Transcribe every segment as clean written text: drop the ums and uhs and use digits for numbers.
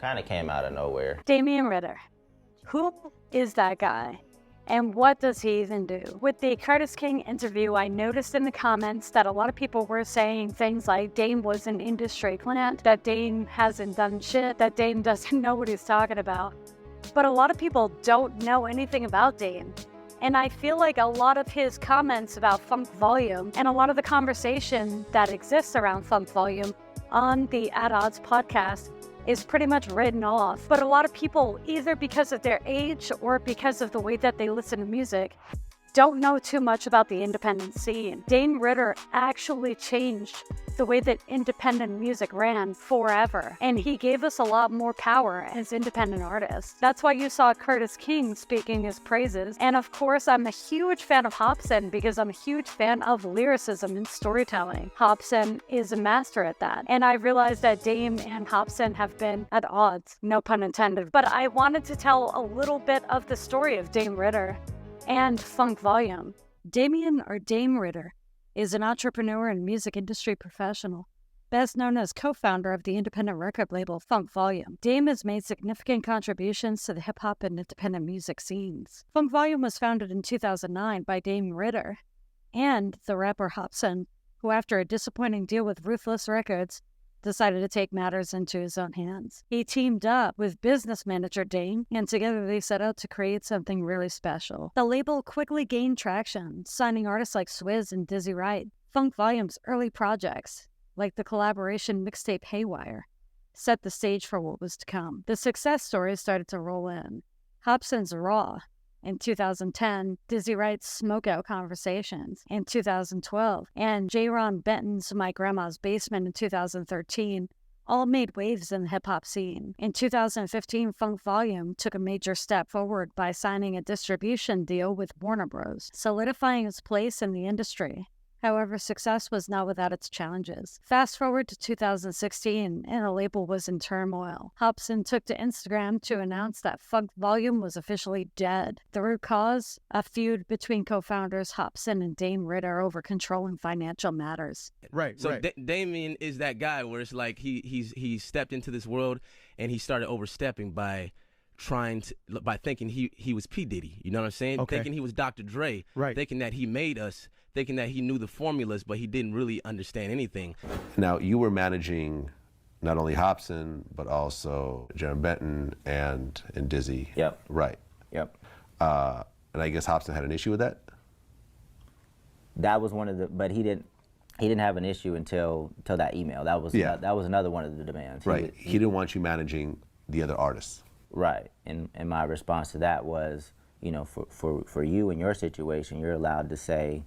kind of came out of nowhere. Damien Ritter. Who is that guy? And what does he even do? With the Curtis King interview, I noticed in the comments that a lot of people were saying things like Dame was an industry plant, that Dame hasn't done shit, that Dame doesn't know what he's talking about. But a lot of people don't know anything about Dame. And I feel like a lot of his comments about Funk Volume and a lot of the conversation that exists around Funk Volume on the At Odds podcast is pretty much written off. But a lot of people, either because of their age or because of the way that they listen to music, don't know too much about the independent scene. Dame Ritter actually changed the way that independent music ran forever, and he gave us a lot more power as independent artists. That's why you saw Curtis King speaking his praises. And of course, I'm a huge fan of Hopsin because I'm a huge fan of lyricism and storytelling. Hopsin is a master at that. And I realized that Dame and Hopsin have been at odds, no pun intended. But I wanted to tell a little bit of the story of Dame Ritter and Funk Volume. Damien or Dame Ritter is an entrepreneur and music industry professional, best known as co-founder of the independent record label Funk Volume. Dame has made significant contributions to the hip-hop and independent music scenes. Funk Volume was founded in 2009 by Damien Ritter and the rapper Hopson, who after a disappointing deal with Ruthless Records, decided to take matters into his own hands. He teamed up with business manager Dame, and together they set out to create something really special. The label quickly gained traction, signing artists like Swizz and Dizzy Wright. Funk Volume's early projects, like the collaboration mixtape Haywire, set the stage for what was to come. The success stories started to roll in. Hopson's Raw in 2010, Dizzy Wright's Smokeout Conversations in 2012, and Jarren Benton's My Grandma's Basement in 2013 all made waves in the hip-hop scene. In 2015, Funk Volume took a major step forward by signing a distribution deal with Warner Bros., solidifying its place in the industry. However, success was not without its challenges. Fast forward to 2016, and the label was in turmoil. Hopson took to Instagram to announce that Funk Volume was officially dead. The root cause? A feud between co-founders Hopson and Dame Ritter over controlling financial matters. Right. So Damien is that guy where it's like he stepped into this world and he started overstepping by thinking he was P. Diddy. You know what I'm saying? Okay. Thinking he was Dr. Dre. Right. Thinking that he made us. Thinking that he knew the formulas, but he didn't really understand anything. Now, you were managing not only Hopsin, but also Jarren Benton and Dizzy. Yep. Right. Yep. And I guess Hopsin had an issue with that? That was one of the, but he didn't have an issue until that email. That was another one of the demands. Right. He didn't want you managing the other artists. Right. And my response to that was, you know, for you in your situation, you're allowed to say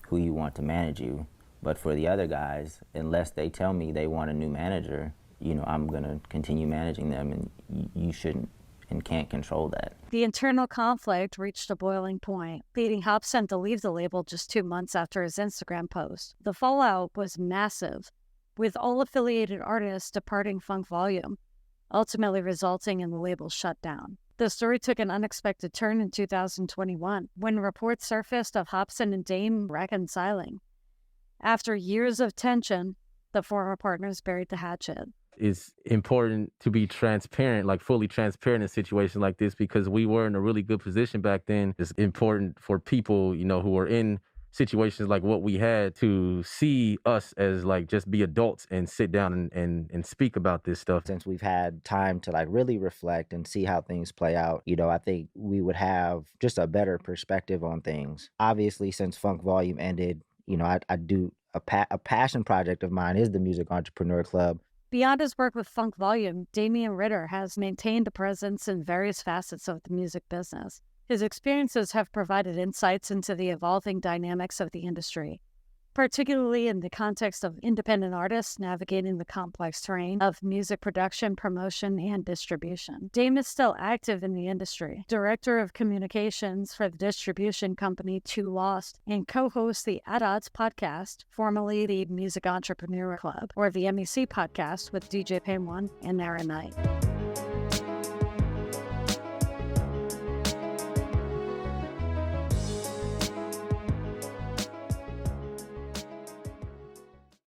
who you want to manage you. But for the other guys, unless they tell me they want a new manager, you know, I'm going to continue managing them, and you shouldn't and can't control that. The internal conflict reached a boiling point, leading Hopson to leave the label just 2 months after his Instagram post. The fallout was massive, with all affiliated artists departing Funk Volume, ultimately resulting in the label's shutdown. The story took an unexpected turn in 2021 when reports surfaced of Hopson and Dame reconciling. After years of tension, the former partners buried the hatchet. It's important to be transparent, like fully transparent in a situation like this, because we were in a really good position back then. It's important for people, you know, who are in situations like what we had to see us as like just be adults and sit down and speak about this stuff. Since we've had time to like really reflect and see how things play out, you know, I think we would have just a better perspective on things. Obviously, since Funk Volume ended, you know, I do a passion project of mine is the Music Entrepreneur Club. Beyond his work with Funk Volume, Damien Ritter has maintained a presence in various facets of the music business. His experiences have provided insights into the evolving dynamics of the industry, particularly in the context of independent artists navigating the complex terrain of music production, promotion, and distribution. Dame is still active in the industry, director of communications for the distribution company Too Lost, and co-hosts the At Odds podcast, formerly the Music Entrepreneur Club, or the MEC podcast with DJ Payne 1 and Erinn Knight.